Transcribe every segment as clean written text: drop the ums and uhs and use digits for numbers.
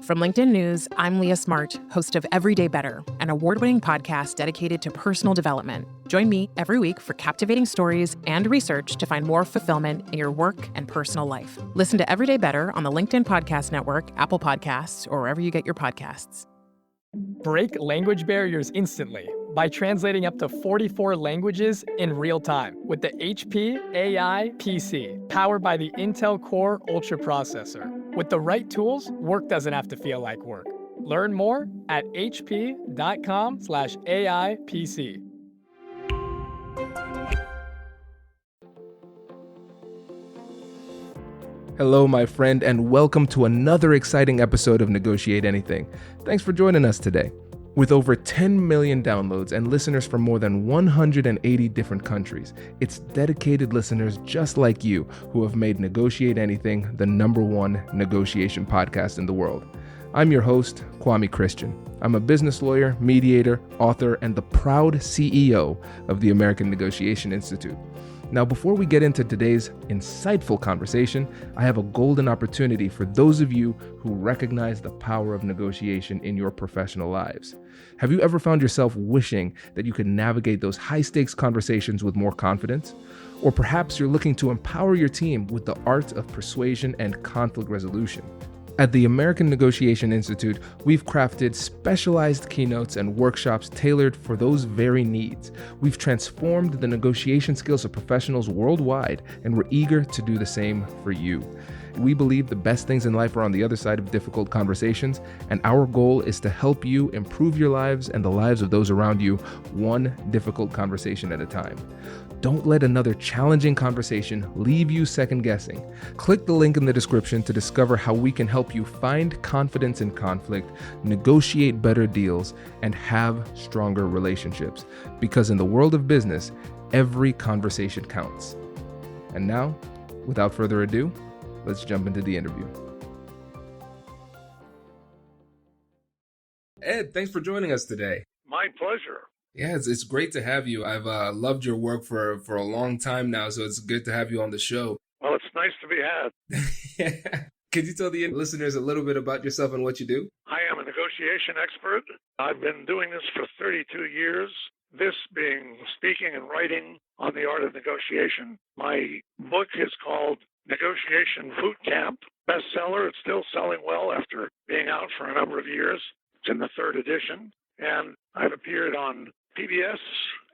From LinkedIn News, I'm Leah Smart, host of Everyday Better, an award-winning podcast dedicated to personal development. Join me every week for captivating stories and research to find more fulfillment in your work and personal life. Listen to Everyday Better on the LinkedIn Podcast Network, Apple Podcasts, or wherever you get your podcasts. Break language barriers instantly by translating up to 44 languages in real time with the HP AI PC, powered by the Intel Core Ultra processor. With the right tools, work doesn't have to feel like work. Learn more at hp.com/AI PC. Hello, my friend, and welcome to another exciting episode of Negotiate Anything. Thanks for joining us today. With over 10 million downloads and listeners from more than 180 different countries, it's dedicated listeners just like you who have made Negotiate Anything the #1 negotiation podcast in the world. I'm your host, Kwame Christian. I'm a business lawyer, mediator, author, and the proud CEO of the American Negotiation Institute. Now, before we get into today's insightful conversation, I have a golden opportunity for those of you who recognize the power of negotiation in your professional lives. Have you ever found yourself wishing that you could navigate those high-stakes conversations with more confidence? Or perhaps you're looking to empower your team with the art of persuasion and conflict resolution. At the American Negotiation Institute, we've crafted specialized keynotes and workshops tailored for those very needs. We've transformed the negotiation skills of professionals worldwide, and we're eager to do the same for you. We believe the best things in life are on the other side of difficult conversations, and our goal is to help you improve your lives and the lives of those around you, one difficult conversation at a time. Don't let another challenging conversation leave you second-guessing. Click the link in the description to discover how we can help you find confidence in conflict, negotiate better deals, and have stronger relationships. Because in the world of business, every conversation counts. And now, without further ado, let's jump into the interview. Ed, thanks for joining us today. My pleasure. Yeah, it's great to have you. I've loved your work for a long time now, so it's good to have you on the show. Well, it's nice to be had. Yeah. Could you tell the listeners a little bit about yourself and what you do? I am a negotiation expert. I've been doing this for 32 years, this being speaking and writing on the art of negotiation. My book is called Negotiation Boot Camp, bestseller. It's still selling well after being out for a number of years. It's in the 3rd edition. And I've appeared on PBS,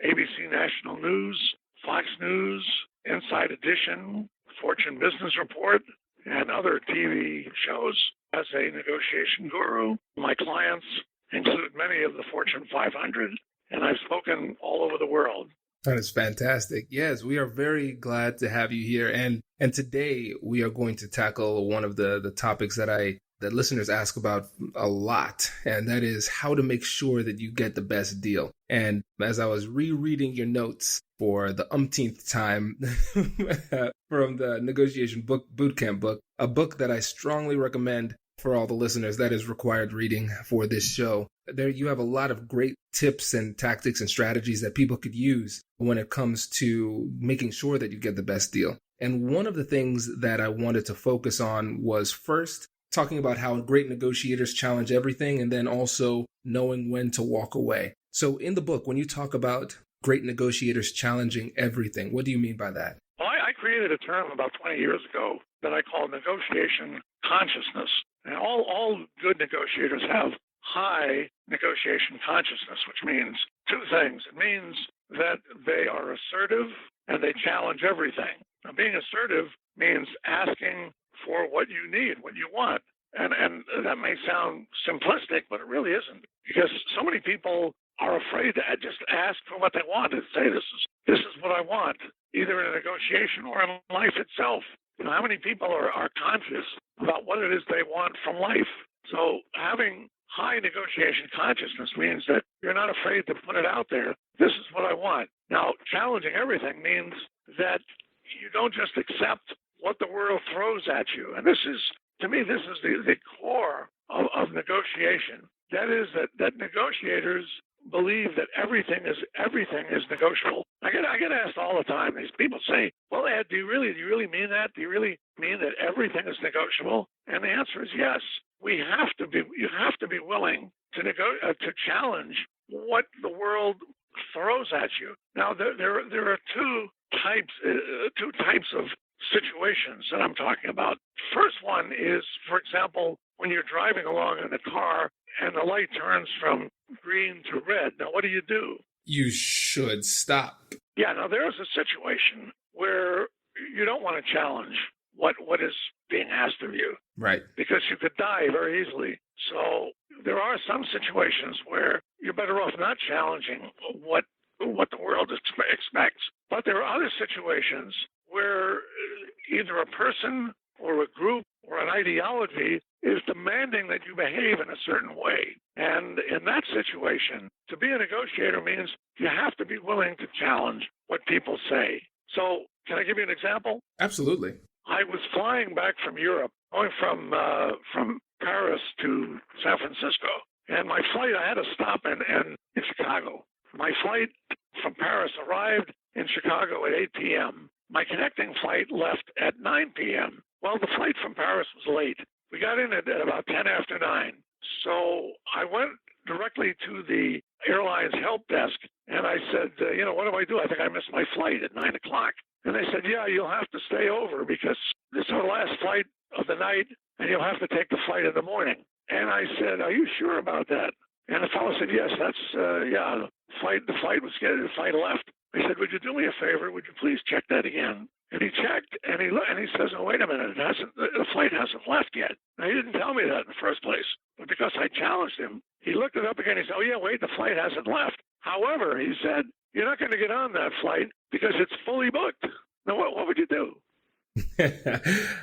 ABC National News, Fox News, Inside Edition, Fortune Business Report, and other TV shows as a negotiation guru. My clients include many of the Fortune 500, and I've spoken all over the world. That is fantastic. Yes, we are very glad to have you here. And today we are going to tackle one of the topics that listeners ask about a lot, and that is how to make sure that you get the best deal. And as I was rereading your notes for the umpteenth time from the Negotiation Bootcamp book, a book that I strongly recommend for all the listeners, that is required reading for this show. There you have a lot of great tips and tactics and strategies that people could use when it comes to making sure that you get the best deal. And one of the things that I wanted to focus on was first, talking about how great negotiators challenge everything, and then also knowing when to walk away. So in the book, when you talk about great negotiators challenging everything, what do you mean by that? Well, I created a term about 20 years ago that I call negotiation consciousness. And all good negotiators have high negotiation consciousness, which means two things. It means that they are assertive and they challenge everything. Now, being assertive means asking for what you need, what you want. And that may sound simplistic, but it really isn't, because so many people are afraid to just ask for what they want and say, this is what I want, either in a negotiation or in life itself. You know, how many people are conscious about what it is they want from life? So having high negotiation consciousness means that you're not afraid to put it out there. This is what I want. Now, challenging everything means that you don't just accept what the world throws at you. And this is, to me, this is the core of negotiation. That is that negotiators believe that everything is negotiable. I get asked all the time. These people say, "Well, Ed, do you really mean that? Do you really mean that everything is negotiable?" And the answer is yes. you have to be willing to challenge what the world throws at you. Now, there are two types of situations that I'm talking about. First one is, for example, when you're driving along in a car and the light turns from green to red. Now, what do? You should stop. Yeah, now there's a situation where you don't want to challenge what is being asked of you. Right. Because you could die very easily. So there are some situations where you're better off not challenging what the world expects. But there are other situations where either a person or a group or an ideology is demanding that you behave in a certain way. And in that situation, to be a negotiator means you have to be willing to challenge what people say. So can I give you an example? Absolutely. I was flying back from Europe, going from Paris to San Francisco. And my flight, I had to stop in Chicago. My flight from Paris arrived in Chicago at 8 p.m. My connecting flight left at 9 p.m. Well, the flight from Paris was late. We got in at about 10 after 9. So I went directly to the airline's help desk, and I said, what do I do? I think I missed my flight at 9 o'clock. And they said, yeah, you'll have to stay over because this is our last flight of the night, and you'll have to take the flight in the morning. And I said, are you sure about that? And the fellow said, yes, the flight left. I said, would you do me a favor? Would you please check that again? And he checked, and he says, oh, wait a minute, the flight hasn't left yet. Now, he didn't tell me that in the first place, but because I challenged him, he looked it up again. He said, oh, yeah, wait, the flight hasn't left. However, he said, you're not going to get on that flight because it's fully booked. Now, what would you do?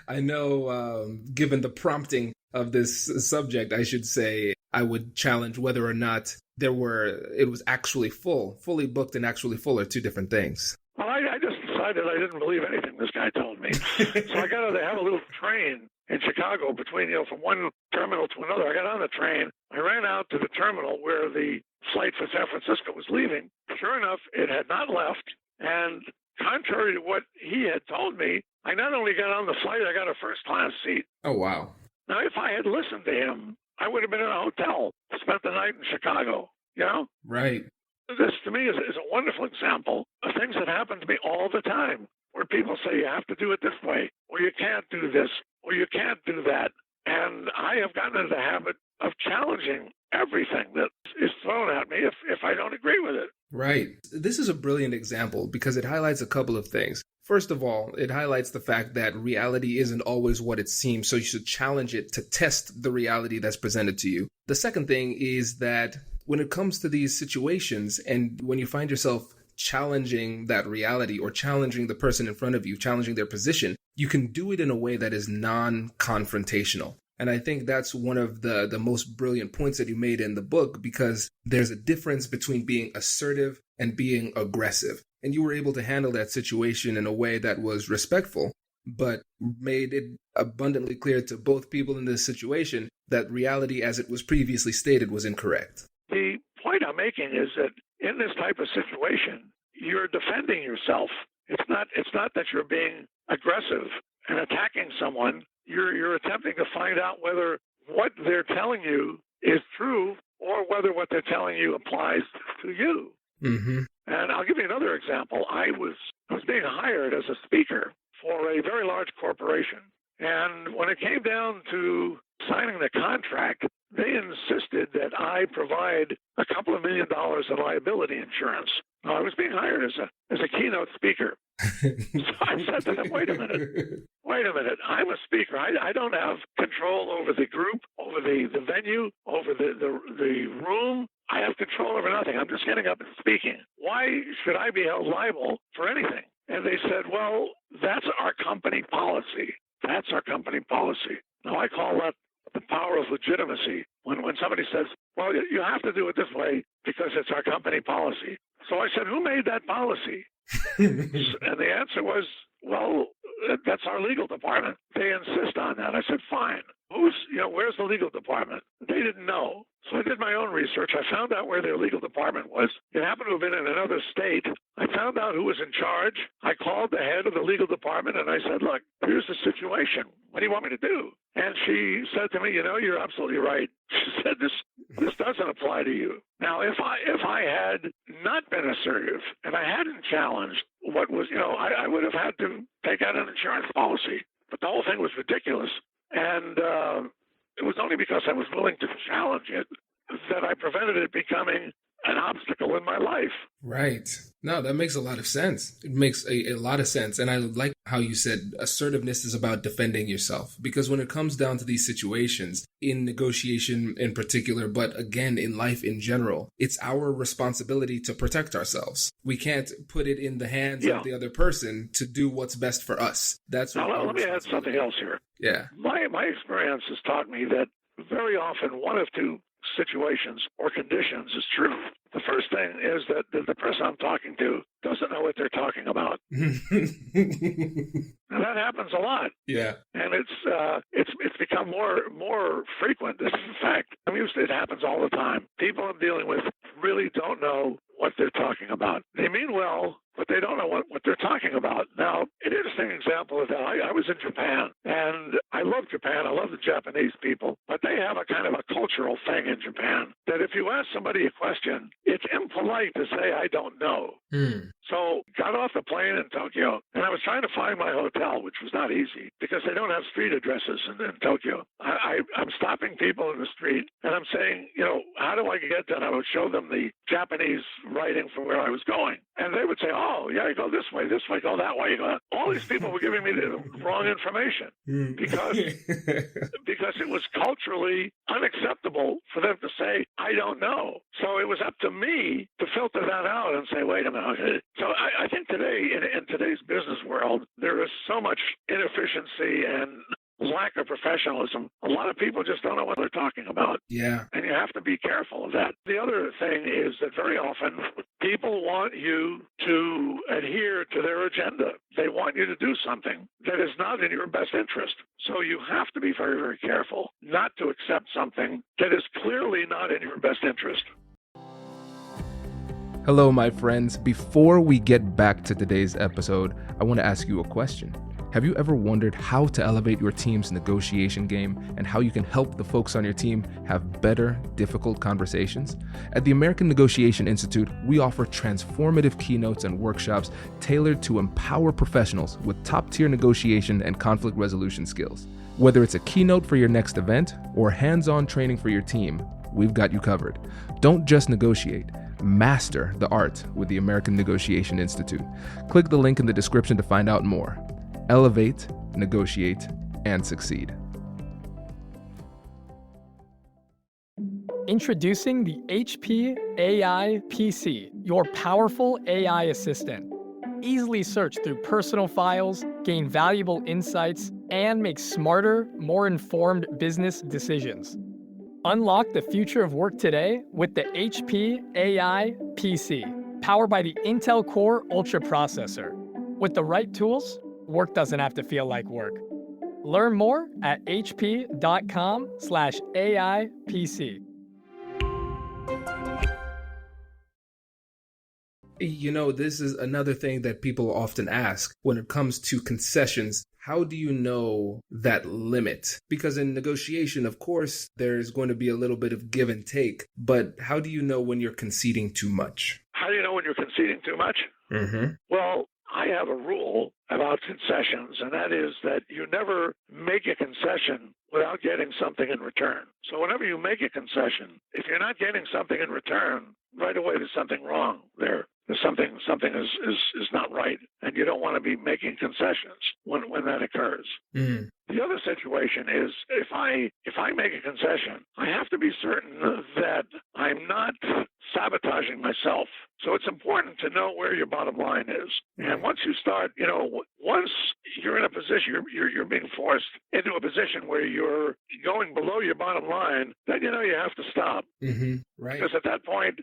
I know, given the prompting of this subject, I should say I would challenge whether or not it was actually fully booked and actually full are two different things. Well, I just decided I didn't believe anything this guy told me. So they have a little train in Chicago between, from one terminal to another. I got on the train. I ran out to the terminal where the flight for San Francisco was leaving. Sure enough, it had not left. And contrary to what he had told me, I not only got on the flight, I got a first-class seat. Oh, wow. Now, if I had listened to him, I would have been in a hotel, spent the night in Chicago, Right. This, to me, is a wonderful example of things that happen to me all the time, where people say you have to do it this way, or you can't do this, or you can't do that. And I have gotten into the habit of challenging everything that is thrown at me if I don't agree with it. Right. This is a brilliant example because it highlights a couple of things. First of all, it highlights the fact that reality isn't always what it seems, so you should challenge it to test the reality that's presented to you. The second thing is that when it comes to these situations and when you find yourself challenging that reality or challenging the person in front of you, challenging their position, you can do it in a way that is non-confrontational. And I think that's one of the most brilliant points that you made in the book, because there's a difference between being assertive and being aggressive. And you were able to handle that situation in a way that was respectful, but made it abundantly clear to both people in this situation that reality, as it was previously stated, was incorrect. The point I'm making is that in this type of situation, you're defending yourself. It's not that you're being aggressive and attacking someone. You're attempting to find out whether what they're telling you is true or whether what they're telling you applies to you. Mm-hmm. And I'll give you another example. I was being hired as a speaker for a very large corporation. And when it came down to signing the contract, they insisted that I provide a couple of $1 million in liability insurance. Now, I was being hired as a keynote speaker. So I said to them, wait a minute. I'm a speaker. I don't have control over the group, over the venue, over the room. I have control over nothing. I'm just getting up and speaking. Why should I be held liable for anything? And they said, well, that's our company policy. That's our company policy. Now, I call that the power of legitimacy. When somebody says, well, you have to do it this way because it's our company policy. So I said, who made that policy? And the answer was, well, that's our legal department. They insist on that. I said, fine. Where's the legal department? They didn't know. So I did my own research. I found out where their legal department was. It happened to have been in another state. I found out who was in charge. I called the head of the legal department and I said, look, here's the situation. What do you want me to do? And she said to me, you're absolutely right. She said, this doesn't apply to you. Now, if I had not been assertive and I hadn't challenged what was, I would have had to take out an insurance policy. But the whole thing was ridiculous. And it was only because I was willing to challenge it that I prevented it becoming an obstacle in my life. Right. No, that makes a lot of sense. It makes a lot of sense. And I like how you said assertiveness is about defending yourself. Because when it comes down to these situations, in negotiation in particular, but again, in life in general, it's our responsibility to protect ourselves. We can't put it in the hands of the other person to do what's best for us. That's what. Now, let me add something else here. Yeah. My experience has taught me that very often one of two situations or conditions is true. The first thing is that the person I'm talking to doesn't know what they're talking about. And that happens a lot. Yeah. And it's become more frequent. This is a fact. I mean, it happens all the time. People I'm dealing with really don't know what they're talking about. They mean well, but they don't know what they're talking about. Now, an interesting example of that, I was in Japan, and I love Japan. I love the Japanese people, but they have a kind of a cultural thing in Japan that if you ask somebody a question, it's impolite to say, I don't know. So got off the plane in Tokyo, and I was trying to find my hotel, which was not easy because they don't have street addresses in Tokyo. I'm stopping people in the street, and I'm saying, how do I get there? And I would show them the Japanese writing for where I was going. And they would say, oh, yeah, you go this way, go that way. All these people were giving me the wrong information because it was culturally unacceptable for them to say, I don't know. So it was up to me to filter that out and say, wait a minute. So I think today, in today's business world, there is so much inefficiency and lack of professionalism. A lot of people just don't know what they're talking about. Yeah. And you have to be careful of that. The other thing is that very often people want you to adhere to their agenda. They want you to do something that is not in your best interest. So you have to be very, very careful not to accept something that is clearly not in your best interest. Hello, my friends. Before we get back to today's episode, I want to ask you a question. Have you ever wondered how to elevate your team's negotiation game and how you can help the folks on your team have better, difficult conversations? At the American Negotiation Institute, we offer transformative keynotes and workshops tailored to empower professionals with top-tier negotiation and conflict resolution skills. Whether it's a keynote for your next event or hands-on training for your team, we've got you covered. Don't just negotiate. Master the art with the American Negotiation Institute. Click the link in the description to find out more. Elevate, negotiate, and succeed. Introducing the HP AI PC, your powerful AI assistant. Easily search through personal files, gain valuable insights, and make smarter, more informed business decisions. Unlock the future of work today with the HP AI PC, powered by the Intel Core Ultra processor. With the right tools, work doesn't have to feel like work. Learn more at hp.com/AIPC. This is another thing that people often ask when it comes to concessions. How do you know that limit? Because in negotiation, of course, there's going to be a little bit of give and take, but how do you know when you're conceding too much? How do you know when you're conceding too much? Well, I have a rule about concessions, and that is that you never make a concession without getting something in return. So whenever you make a concession, if you're not getting something in return, right away there's something wrong there. There's something is not right, and you don't want to be making concessions when that occurs. The other situation is if I make a concession, I have to be certain that I'm not sabotaging myself. So it's important to know where your bottom line is. And once you start, once you're in a position, you're being forced into a position where you're going below your bottom line, then you have to stop. Right. Because at that point,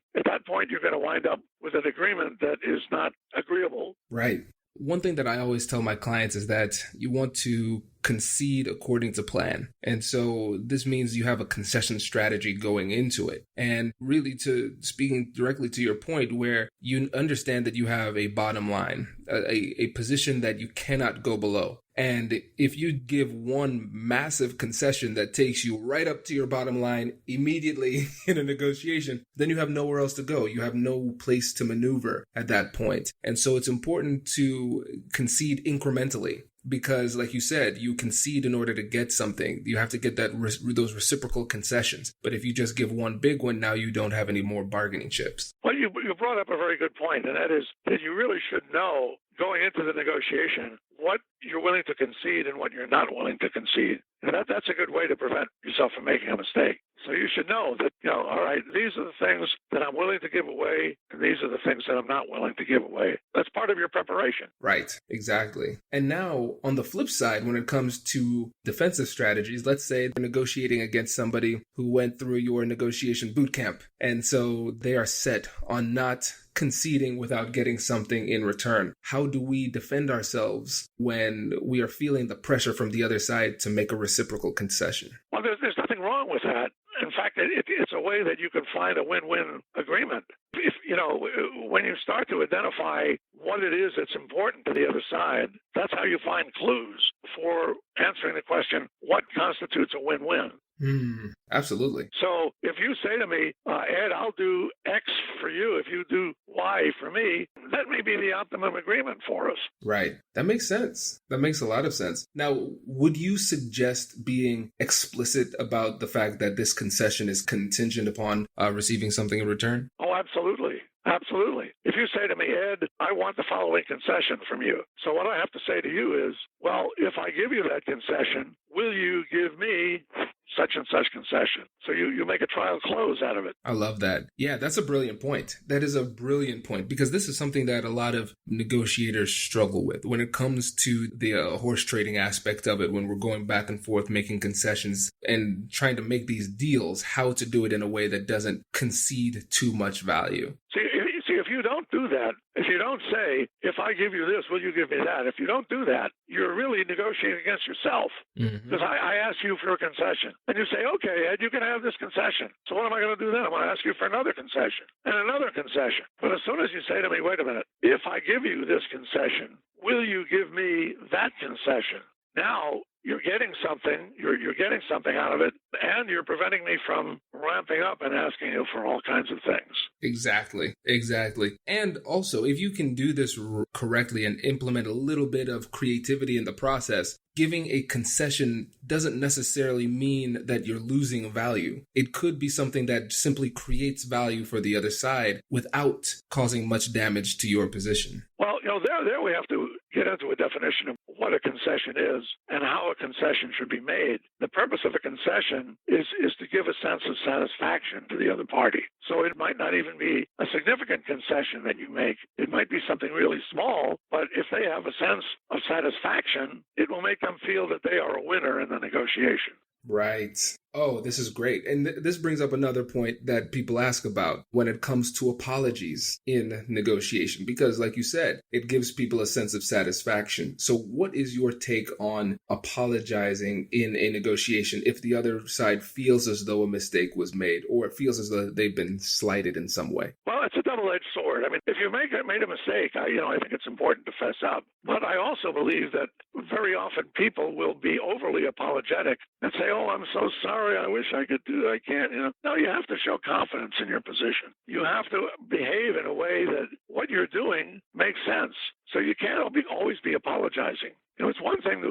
you're going to wind up with an agreement that is not agreeable. Right. One thing that I always tell my clients is that you want to concede according to plan. And so this means you have a concession strategy going into it. And really, to speaking directly to your point, where you understand that you have a bottom line, a position that you cannot go below. And if you give one massive concession that takes you right up to your bottom line immediately in a negotiation, then you have nowhere else to go. You have no place to maneuver at that point. And so it's important to concede incrementally. Because, like you said, you concede in order to get something. You have to get those reciprocal concessions. But if you just give one big one, now you don't have any more bargaining chips. Well, you brought up a very good point, and that is that you really should know going into the negotiation what you're willing to concede and what you're not willing to concede. And that's a good way to prevent yourself from making a mistake. So you should know that, all right, these are the things that I'm willing to give away, and these are the things that I'm not willing to give away. That's part of your preparation. Right, exactly. And now, on the flip side, when it comes to defensive strategies, let's say you're negotiating against somebody who went through your negotiation boot camp, and so they are set on not conceding without getting something in return. How do we defend ourselves when we are feeling the pressure from the other side to make a reciprocal concession? Well, there's nothing wrong with that. In fact, it's a way that you can find a win-win agreement. If, when you start to identify what it is that's important to the other side, that's how you find clues for answering the question, what constitutes a win-win? Absolutely. So if you say to me, Ed, I'll do X for you if you do Y for me, that may be the optimum agreement for us. Right. That makes sense. That makes a lot of sense. Now, would you suggest being explicit about the fact that this concession is contingent upon receiving something in return? Oh, absolutely. Absolutely. If you say to me, Ed, I want the following concession from you. So what I have to say to you is, well, if I give you that concession, will you give me such and such concession? So you make a trial close out of it. I love that. Yeah, that's a brilliant point. That is a brilliant point, because this is something that a lot of negotiators struggle with when it comes to the horse trading aspect of it, when we're going back and forth making concessions and trying to make these deals, how to do it in a way that doesn't concede too much value. See, if you don't do that, if you don't say, if I give you this, will you give me that? If you don't do that, you're really negotiating against yourself. Because I ask you for a concession. And you say, okay, Ed, you can have this concession. So what am I going to do then? I'm going to ask you for another concession and another concession. But as soon as you say to me, wait a minute, if I give you this concession, will you give me that concession? Now you're getting something, you're getting something out of it, and you're preventing me from ramping up and asking you for all kinds of things. Exactly. And also, if you can do this correctly and implement a little bit of creativity in the process, giving a concession doesn't necessarily mean that you're losing value. It could be something that simply creates value for the other side without causing much damage to your position. Well, there we have to get into a definition of what a concession is and how a concession should be made. The purpose of a concession is to give a sense of satisfaction to the other party. So it might not even be a significant concession that you make. It might be something really small, but if they have a sense of satisfaction, it will make them feel that they are a winner in the negotiation. Right. Oh, this is great. And this brings up another point that people ask about when it comes to apologies in negotiation, because like you said, it gives people a sense of satisfaction. So what is your take on apologizing in a negotiation if the other side feels as though a mistake was made or it feels as though they've been slighted in some way? Well, it's a double-edged sword. I mean, if you made a mistake, I think it's important to fess up. But I also believe that very often people will be overly apologetic and say, oh, I'm so sorry. I wish I could do it. I can't. No, you have to show confidence in your position. You have to behave in a way that what you're doing makes sense. So you can't always be apologizing. It's one thing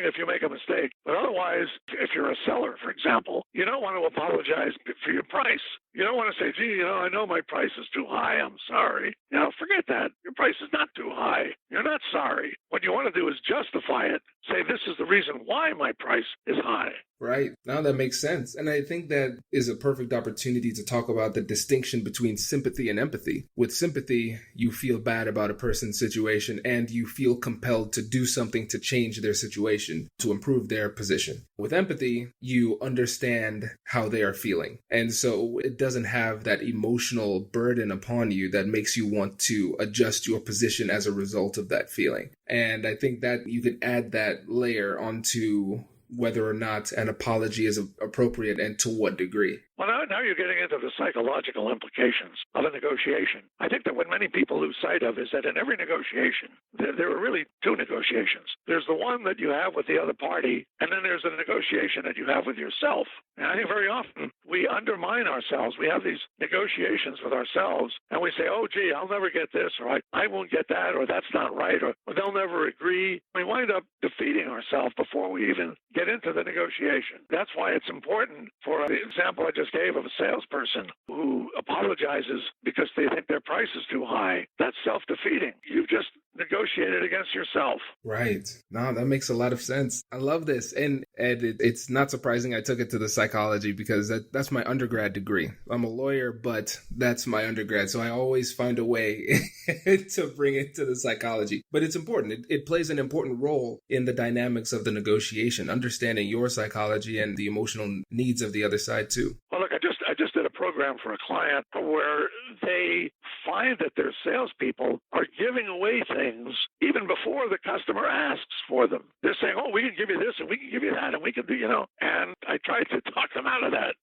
if you make a mistake, but otherwise, if you're a seller, for example, you don't want to apologize for your price. You don't want to say, gee, I know my price is too high. I'm sorry. Forget that. Your price is not too high. You're not sorry. What you want to do is justify it. Say, this is the reason why my price is high. Right. Now that makes sense. And I think that is a perfect opportunity to talk about the distinction between sympathy and empathy. With sympathy, you feel bad about a person's situation and you feel compelled to do something to change their situation, to improve their position. With empathy, you understand how they are feeling. And so it doesn't have that emotional burden upon you that makes you want to adjust your position as a result of that feeling. And I think that you could add that layer onto whether or not an apology is appropriate and to what degree. Well, now you're getting into the psychological implications of a negotiation. I think that what many people lose sight of is that in every negotiation, there are really two negotiations. There's the one that you have with the other party, and then there's a negotiation that you have with yourself. And I think very often we undermine ourselves. We have these negotiations with ourselves, and we say, oh, gee, I'll never get this, or I won't get that, or that's not right, or they'll never agree. We wind up defeating ourselves before we even get into the negotiation. That's why it's important, for the example I just gave of a salesperson who apologizes because they think their price is too high. That's self-defeating. You've just negotiated against yourself. Right. No, that makes a lot of sense. I love this. And Ed, it's not surprising I took it to the psychology because that's my undergrad degree. I'm a lawyer, but that's my undergrad. So I always find a way to bring it to the psychology. But it's important. It plays an important role in the dynamics of the negotiation, understanding your psychology and the emotional needs of the other side too. Well, look, I just did a program for a client where they find that their salespeople are giving away things even before the customer asks for them. They're saying, oh, we can give you this and we can give you that and we can do, and I tried to talk them out of that.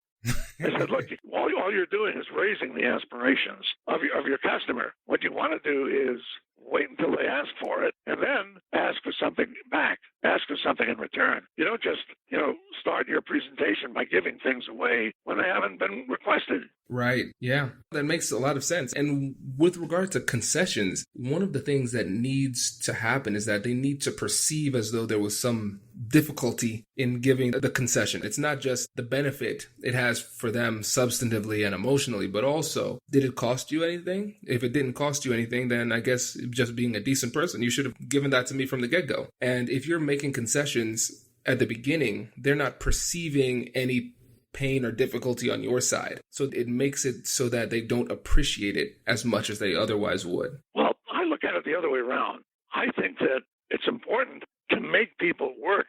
I said, look, all you're doing is raising the aspirations of your customer. What you want to do is wait until they ask for it and then ask for something back, ask for something in return. You don't just, start your presentation by giving things away when they haven't been requested. Right. Yeah, that makes a lot of sense. And with regard to concessions, one of the things that needs to happen is that they need to perceive as though there was some difficulty in giving the concession. It's not just the benefit it has for them substantively and emotionally, but also, did it cost you anything? If it didn't cost you anything, then I guess just being a decent person, you should have given that to me from the get-go. And if you're making concessions at the beginning, they're not perceiving any pain or difficulty on your side. So it makes it so that they don't appreciate it as much as they otherwise would. Well, I look at it the other way around. I think that it's important to make people work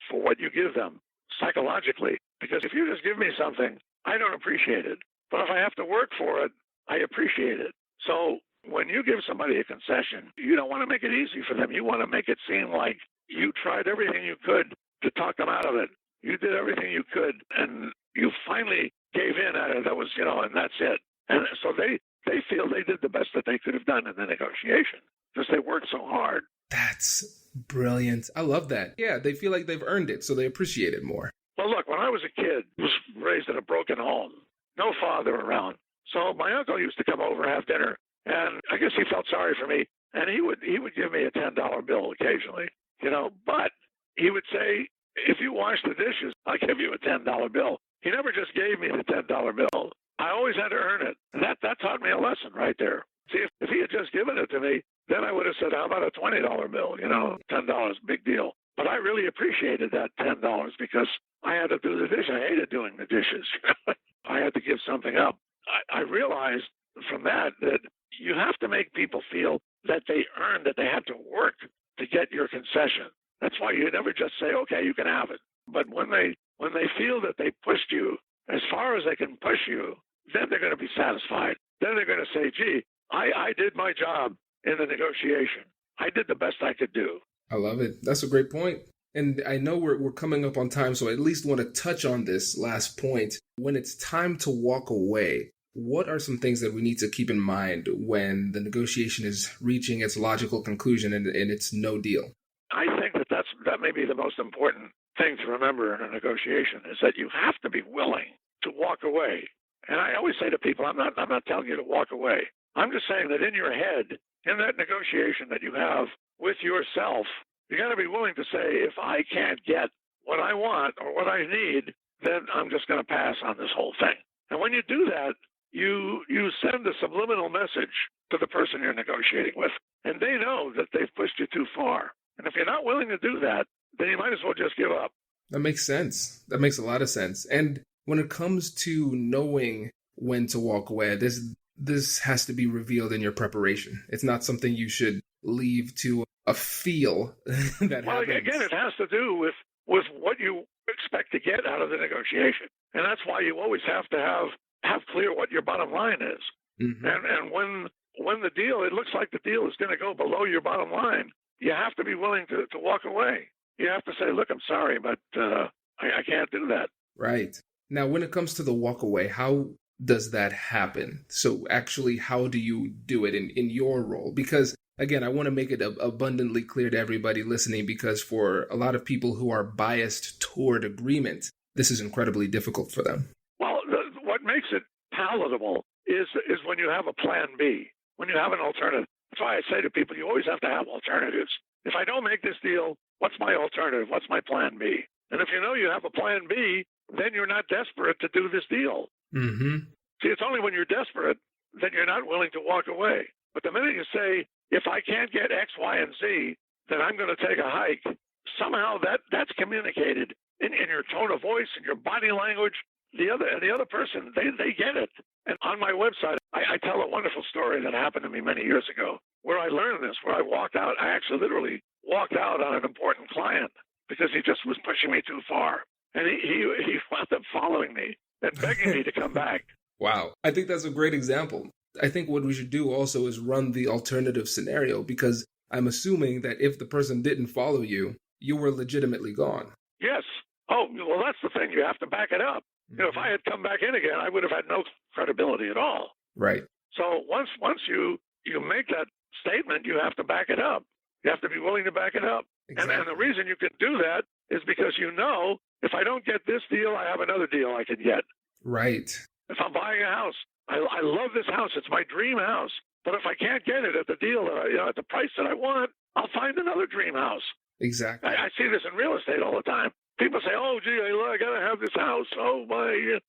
for what you give them psychologically. Because if you just give me something, I don't appreciate it. But if I have to work for it, I appreciate it. So when you give somebody a concession, you don't want to make it easy for them. You want to make it seem like you tried everything you could to talk them out of it. You did everything you could, and you finally gave in at it. That was, and that's it. And so they feel they did the best that they could have done in the negotiation because they worked so hard. That's brilliant. I love that. Yeah, they feel like they've earned it, so they appreciate it more. Well, look, when I was a kid, I was raised in a broken home, no father around. So my uncle used to come over, have dinner, and I guess he felt sorry for me, and he would give me a $10 bill occasionally, but he would say, if you wash the dishes, I'll give you a $10 bill. He never just gave me the $10 bill. I always had to earn it. And that taught me a lesson right there. See, if he had just given it to me, then I would have said, how about a $20 bill? $10, big deal. But I really appreciated that $10 because I had to do the dishes. I hated doing the dishes. I had to give something up. I realized from that you have to make people feel that they earned, that they had to work to get your concession. That's why you never just say, okay, you can have it. But when they feel that they pushed you as far as they can push you, then they're going to be satisfied. Then they're going to say, gee, I did my job in the negotiation. I did the best I could do. I love it. That's a great point. And I know we're coming up on time, so I at least want to touch on this last point. When it's time to walk away, what are some things that we need to keep in mind when the negotiation is reaching its logical conclusion and it's no deal? I think that may be the most important thing to remember in a negotiation is that you have to be willing to walk away. And I always say to people, I'm not telling you to walk away. I'm just saying that in your head, in that negotiation that you have with yourself, you got to be willing to say, if I can't get what I want or what I need, then I'm just going to pass on this whole thing. And when you do that, you send a subliminal message to the person you're negotiating with, and they know that they've pushed you too far. And if you're not willing to do that, then you might as well just give up. That makes sense. That makes a lot of sense. And when it comes to knowing when to walk away, this has to be revealed in your preparation. It's not something you should leave to a feel that well, happens. Again, it has to do with what you expect to get out of the negotiation. And that's why you always have to have clear what your bottom line is. Mm-hmm. And when the deal, it looks like the deal is going to go below your bottom line, you have to be willing to walk away. You have to say, look, I'm sorry, but I can't do that. Right. Now, when it comes to the walk away, how does that happen? So actually, how do you do it in your role? Because again, I want to make it abundantly clear to everybody listening, because for a lot of people who are biased toward agreement, this is incredibly difficult for them. Well, what makes it palatable is when you have a plan B, when you have an alternative. That's why I say to people, you always have to have alternatives. If I don't make this deal, what's my alternative? What's my plan B? And if you know you have a plan B, then you're not desperate to do this deal. Mm-hmm. See, it's only when you're desperate that you're not willing to walk away. But the minute you say, if I can't get X, Y, and Z, then I'm going to take a hike, somehow that's communicated in your tone of voice, in your body language. The other person, they get it. And on my website, I tell a wonderful story that happened to me many years ago, where I learned this, where I walked out. I actually literally walked out on an important client because he just was pushing me too far. And he wound up following me and begging me to come back. Wow. I think that's a great example. I think what we should do also is run the alternative scenario, because I'm assuming that if the person didn't follow you, you were legitimately gone. Yes. Oh, well, that's the thing. You have to back it up. You know, if I had come back in again, I would have had no credibility at all. Right. So once you make that statement, you have to back it up. You have to be willing to back it up. Exactly. And the reason you can do that is because you know, if I don't get this deal, I have another deal I can get. Right. If I'm buying a house, I love this house. It's my dream house. But if I can't get it at the deal, at the price that I want, I'll find another dream house. Exactly. I see this in real estate all the time. People say, oh, gee, I got to have this house. Oh, my,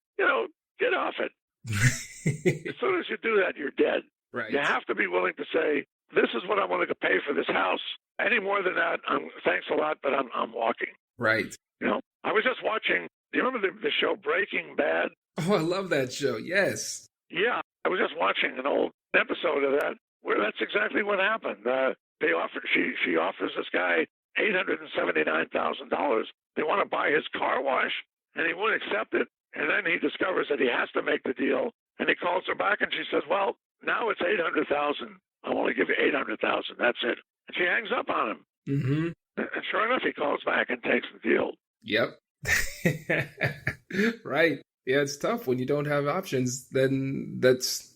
get off it. As soon as you do that, you're dead. Right. You have to be willing to say, this is what I'm willing to pay for this house. Any more than that, thanks a lot, but I'm walking. Right. I was just watching, do you remember the show Breaking Bad? Oh, I love that show. Yes. Yeah, I was just watching an old episode of that where that's exactly what happened. She offers this guy $879,000. They want to buy his car wash, and he won't accept it. And then he discovers that he has to make the deal, and he calls her back, and she says, well, now it's $800,000. I'll only give you $800,000. That's it. And she hangs up on him. Mm-hmm. And sure enough, he calls back and takes the deal. Yep. Right. Yeah, it's tough when you don't have options. Then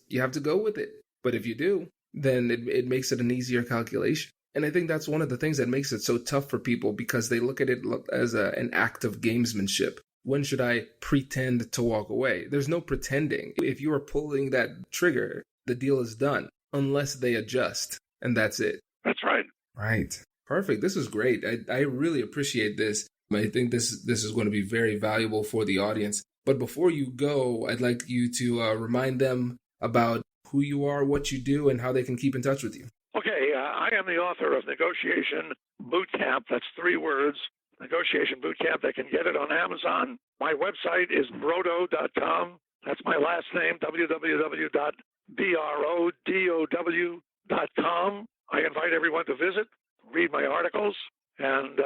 you have to go with it. But if you do, then it makes it an easier calculation. And I think that's one of the things that makes it so tough for people, because they look at it as an act of gamesmanship. When should I pretend to walk away? There's no pretending. If you are pulling that trigger, the deal is done, unless they adjust. And that's it. That's right. Right. Perfect. This is great. I really appreciate this. I think this is going to be very valuable for the audience. But before you go, I'd like you to remind them about who you are, what you do, and how they can keep in touch with you. Okay. I am the author of Negotiation Boot Camp. That's 3 words. Negotiation Boot Camp. They can get it on Amazon. My website is brodow.com. That's my last name, www.brodow.com. I invite everyone to visit, read my articles, and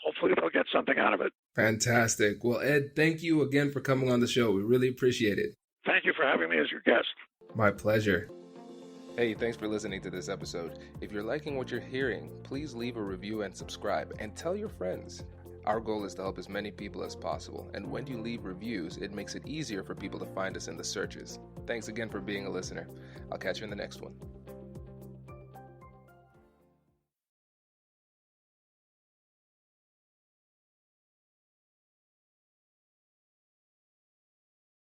hopefully they'll get something out of it. Fantastic. Well, Ed, thank you again for coming on the show. We really appreciate it. Thank you for having me as your guest. My pleasure. Hey, thanks for listening to this episode. If you're liking what you're hearing, please leave a review and subscribe, and tell your friends. Our goal is to help as many people as possible, and when you leave reviews, it makes it easier for people to find us in the searches. Thanks again for being a listener. I'll catch you in the next one.